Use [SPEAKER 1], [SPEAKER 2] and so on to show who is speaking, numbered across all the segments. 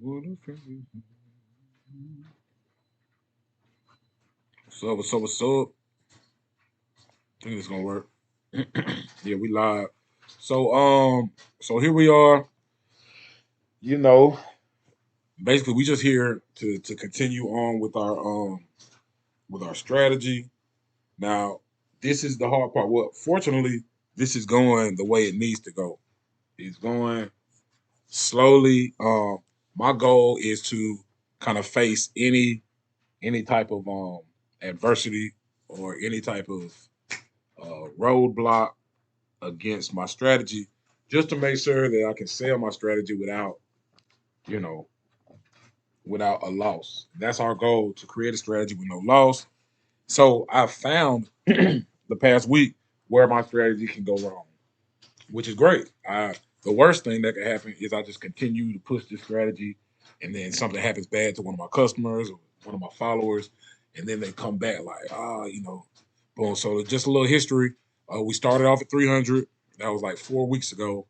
[SPEAKER 1] What's up? What's up? What's up? I think it's gonna work. Yeah, we live. So so here we are. You know, basically we just here to continue on with our strategy. Now, this is the hard part. Well, fortunately, this is going the way it needs to go. It's going slowly. My goal is to kind of face any type of adversity or any type of roadblock against my strategy, just to make sure that I can sell my strategy without, you know, without a loss. That's our goal, to create a strategy with no loss. So I found the past week where my strategy can go wrong, which is great. The worst thing that could happen is I just continue to push this strategy, and then something happens bad to one of my customers or one of my followers, and then they come back like, boom. So just a little history. We started off at 300. That was like 4 weeks ago,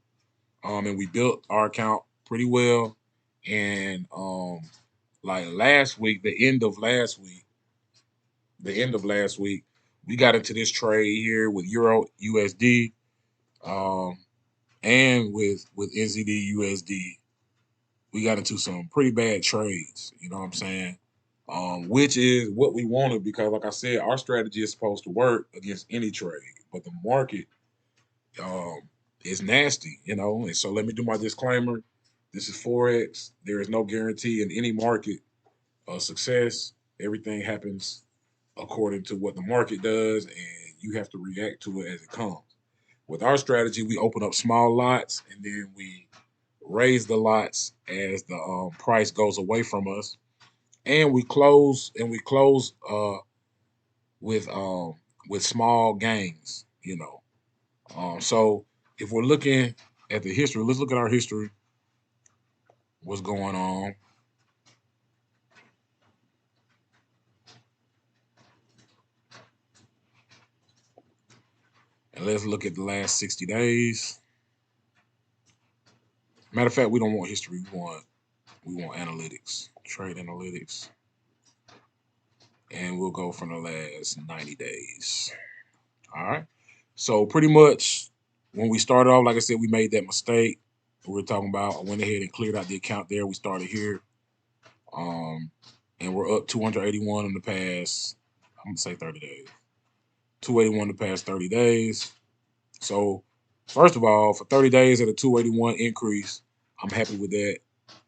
[SPEAKER 1] and we built our account pretty well. And like last week, the end of last week, we got into this trade here with Euro USD. Um, and with NZD USD, we got into some pretty bad trades. You know what I'm saying? Which is what we wanted, because, like I said, our strategy is supposed to work against any trade, but the market um, is nasty. You know, and so let me do my disclaimer. This is forex. There is no guarantee in any market of success. Everything happens according to what the market does, and you have to react to it as it comes. With our strategy, we open up small lots, and then we raise the lots as the price goes away from us, and we close with small gains. You know, so if we're looking at the history, let's look at our history. What's going on? And let's look at the last 60 days. Matter of fact, we don't want history. We want analytics, trade analytics, and we'll go from the last 90 days. All right. So pretty much when we started off, like I said, we made that mistake we were talking about. I went ahead and cleared out the account there. We started here. Um, and we're up 281 in the past, I'm gonna say 30 days. 281 in the past 30 days. So first of all, for 30 days at a 281 increase, I'm happy with that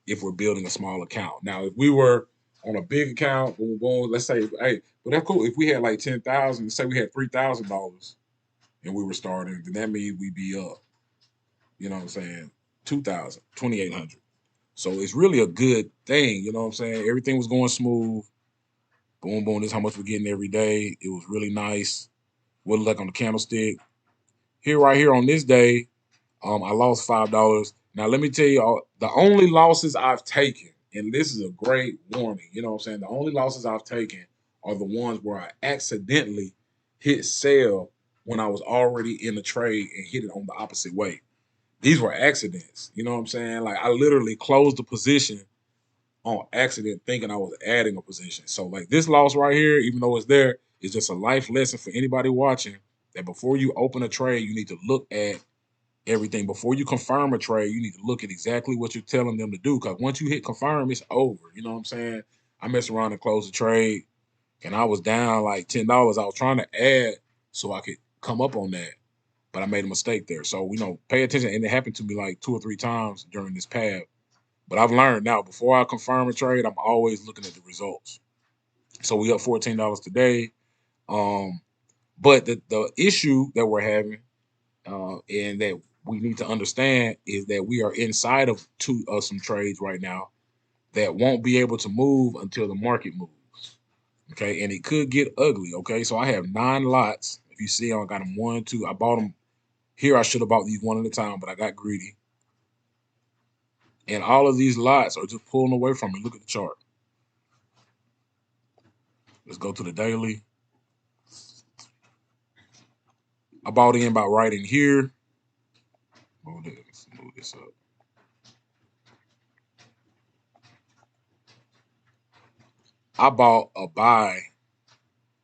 [SPEAKER 1] if we're building a small account. Now, if we were on a big account, boom, boom, let's say, hey, well, that's cool. If we had like 10,000, say we had $3,000 and we were starting, then that means we'd be up, you know what I'm saying, 2,000, 2,800. So it's really a good thing, you know what I'm saying? Everything was going smooth. Boom, boom, this is how much we're getting every day. It was really nice. What look like on the candlestick. Here, right here on this day, I lost $5. Now, let me tell you, the only losses I've taken, and this is a great warning, you know what I'm saying? The only losses I've taken are the ones where I accidentally hit sell when I was already in the trade and hit it on the opposite way. These were accidents, you know what I'm saying? Like, I literally closed the position on accident thinking I was adding a position. So, like, this loss right here, even though it's there, is just a life lesson for anybody watching, that before you open a trade, you need to look at everything. Before you confirm a trade, you need to look at exactly what you're telling them to do. Because once you hit confirm, it's over. You know what I'm saying? I messed around and closed the trade, and I was down like $10. I was trying to add so I could come up on that, but I made a mistake there. So, pay attention. And it happened to me like 2 or 3 times during this path. But I've learned now, before I confirm a trade, I'm always looking at the results. So we up $14 today. Um, but the issue that we're having, and that we need to understand, is that we are inside of some trades right now that won't be able to move until the market moves. Okay, and it could get ugly. Okay, so I have 9 lots. If you see, I got them 1, 2. I bought them here. I should have bought these one at a time, but I got greedy. And all of these lots are just pulling away from me. Look at the chart. Let's go to the daily. I bought in about right in here. Move this up. I bought a buy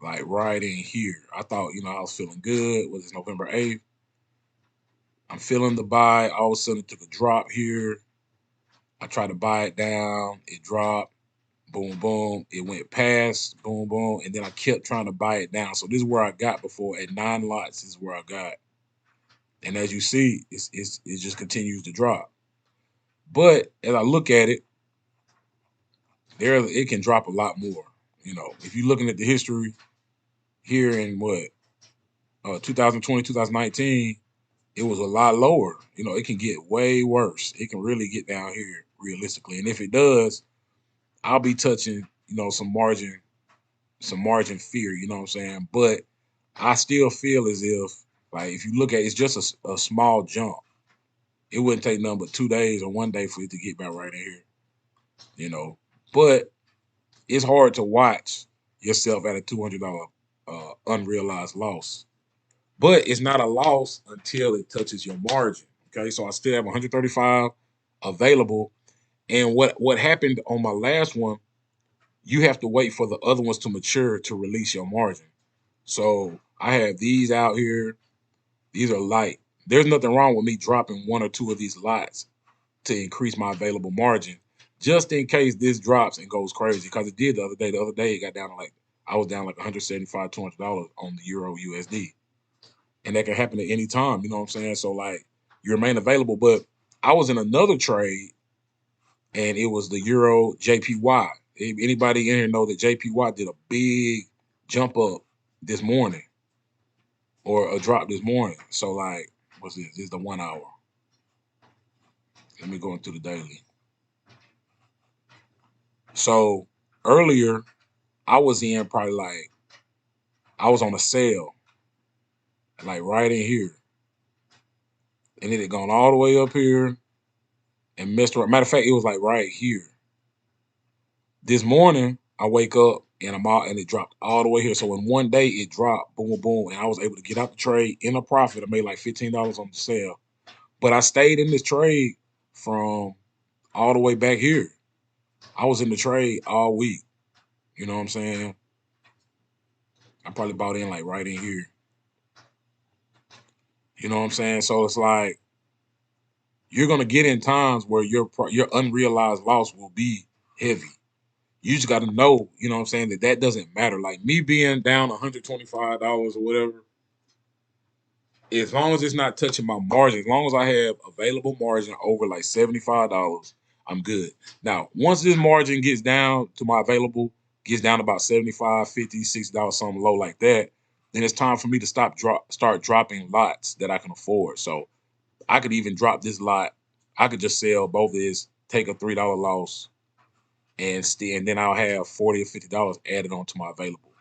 [SPEAKER 1] like right in here. I thought, I was feeling good. Was it November 8th? I'm feeling the buy. All of a sudden it took a drop here. I tried to buy it down. It dropped. Boom, boom. It went past. Boom, boom. And then I kept trying to buy it down. So this is where I got before. At 9 lots, this is where I got. And as you see, it just continues to drop. But as I look at it, it can drop a lot more. If you're looking at the history here in 2020, 2019, it was a lot lower. It can get way worse. It can really get down here realistically. And if it does, I'll be touching, some margin fear, you know what I'm saying? But I still feel as if, like, if you look at it, it's just a small jump. It wouldn't take nothing but 2 days or one day for it to get back right in here. But it's hard to watch yourself at a $200 unrealized loss. But it's not a loss until it touches your margin. Okay, so I still have 135 available. And what happened on my last one, you have to wait for the other ones to mature to release your margin. So I have these out here. These are light. There's nothing wrong with me dropping one or two of these lots to increase my available margin, just in case this drops and goes crazy. Because it did the other day. The other day it got down to I was down like 175, $200 on the Euro USD. And that can happen at any time, you know what I'm saying? So you remain available. But I was in another trade and it was the Euro JPY. Anybody in here know that JPY did a big jump up this morning or a drop this morning? So what's this? This is the 1 hour. Let me go into the daily. So earlier I was in probably I was on a sale, right in here. And it had gone all the way up here and messed around. Matter of fact, it was right here. This morning, I wake up and I'm out and it dropped all the way here. So in one day, it dropped, boom, boom, and I was able to get out the trade in a profit. I made like $15 on the sale. But I stayed in this trade from all the way back here. I was in the trade all week. You know what I'm saying? I probably bought in right in here. You know what I'm saying? So it's you're gonna get in times where your unrealized loss will be heavy. You just got to know, you know what I'm saying, that doesn't matter. Like me being down $125 or whatever, as long as it's not touching my margin, as long as I have available margin over $75, I'm good. Now, once this margin gets down to my available, gets down to about 75, 50, $60, something low like that, then it's time for me to start dropping lots that I can afford. So I could even drop this lot. I could just sell both of this, take a $3 loss, and then I'll have $40 or $50 added on to my available.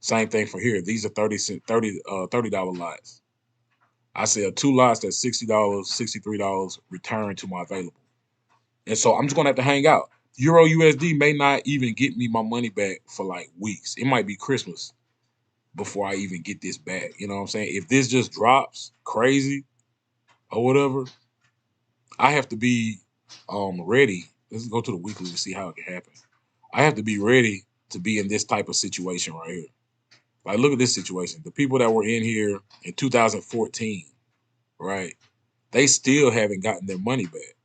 [SPEAKER 1] Same thing for here. These are $30 lots. I sell two lots that's $60, $63 return to my available. And so I'm just gonna have to hang out. Euro USD may not even get me my money back for weeks. It might be Christmas before I even get this back. You know what I'm saying? If this just drops crazy or whatever, I have to be ready. Let's go to the weekly to see how it can happen. I have to be ready to be in this type of situation right here. Look at this situation. The people that were in here in 2014, right? They still haven't gotten their money back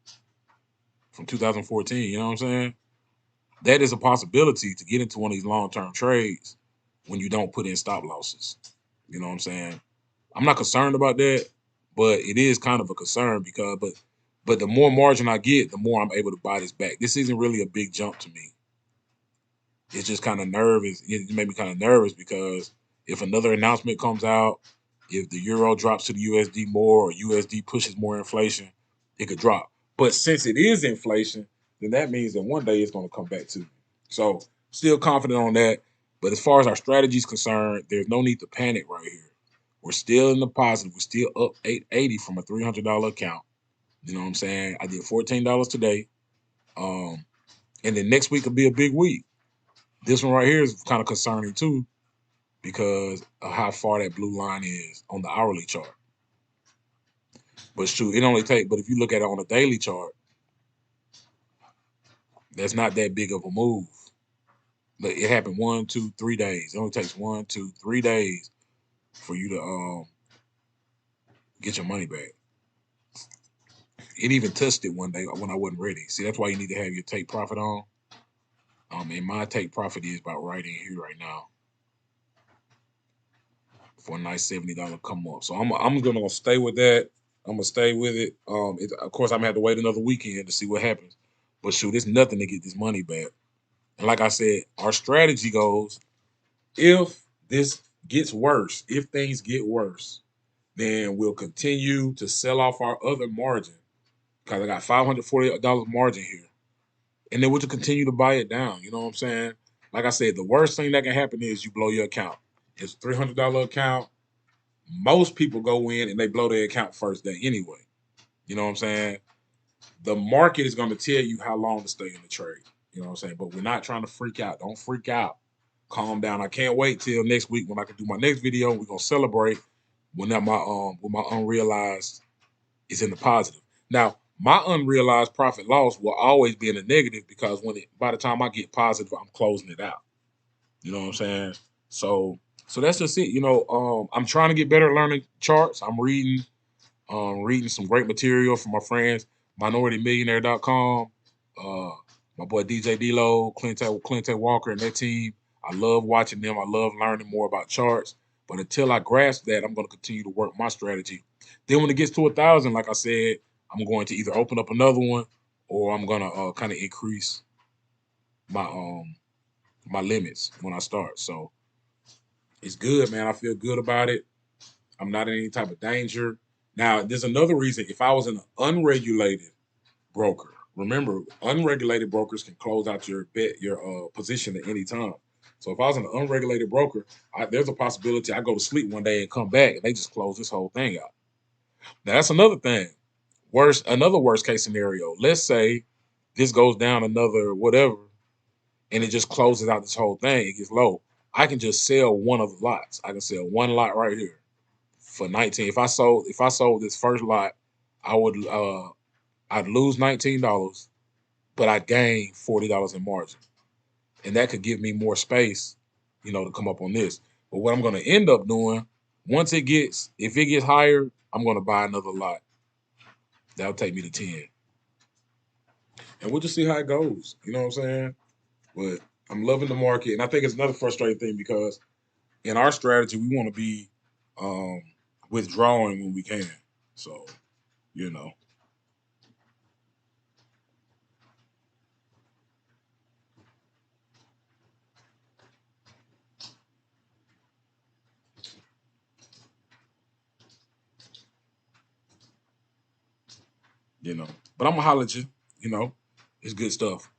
[SPEAKER 1] from 2014. You know what I'm saying? That is a possibility to get into one of these long-term trades when you don't put in stop losses. You know what I'm saying? I'm not concerned about that, but it is kind of a concern but the more margin I get, the more I'm able to buy this back. This isn't really a big jump to me. It's just kind of nervous. It made me kind of nervous because if another announcement comes out, if the euro drops to the USD more or USD pushes more inflation, it could drop. But since it is inflation, then that means that one day it's going to come back to me. So still confident on that. But as far as our strategy is concerned, there's no need to panic right here. We're still in the positive. We're still up 880 from a $300 account. You know what I'm saying? I did $14 today. And then next week will be a big week. This one right here is kind of concerning too because of how far that blue line is on the hourly chart. But it's true, but if you look at it on a daily chart, that's not that big of a move. It happened 1, 2, 3 days. It only takes 1, 2, 3 days for you to get your money back. It even touched it one day when I wasn't ready. See, that's why you need to have your take profit on. And my take profit is about right in here right now for a nice $70 come up. So I'm gonna stay with that. I'm gonna stay with it. Of course, I'm gonna have to wait another weekend to see what happens. But shoot, it's nothing to get this money back. And like I said, our strategy goes: if this gets worse, if things get worse, then we'll continue to sell off our other margin because I got $540 margin here. And then we'll just continue to buy it down. You know what I'm saying? Like I said, the worst thing that can happen is you blow your account. It's a $300 account. Most people go in and they blow their account first day anyway. You know what I'm saying? The market is going to tell you how long to stay in the trade. You know what I'm saying? But we're not trying to freak out. Don't freak out. Calm down. I can't wait till next week when I can do my next video. We're gonna celebrate when my unrealized is in the positive. Now, my unrealized profit loss will always be in the negative because by the time I get positive, I'm closing it out. You know what I'm saying? So that's just it. I'm trying to get better at learning charts. I'm reading some great material from my friends, minoritymillionaire.com, my boy DJ D-Lo, Clinton Walker, and their team. I love watching them. I love learning more about charts. But until I grasp that, I'm going to continue to work my strategy. Then when it gets to 1,000, like I said, I'm going to either open up another one or I'm going to kind of increase my limits when I start. So it's good, man. I feel good about it. I'm not in any type of danger. Now, there's another reason. If I was an unregulated broker, remember, unregulated brokers can close out your position at any time. So if I was an unregulated broker, there's a possibility I go to sleep one day and come back and they just close this whole thing out. Now, that's another thing. Another worst case scenario. Let's say this goes down another whatever, and it just closes out this whole thing. It gets low. I can just sell one of the lots. I can sell one lot right here for 19. If I sold this first lot, I'd lose $19, but I gain $40 in margin. And that could give me more space, to come up on this. But what I'm gonna end up doing, if it gets higher, I'm gonna buy another lot. That'll take me to 10. And we'll just see how it goes. You know what I'm saying? But I'm loving the market. And I think it's another frustrating thing because in our strategy, we want to be withdrawing when we can. So, you know. But I'm gonna holler at you, it's good stuff.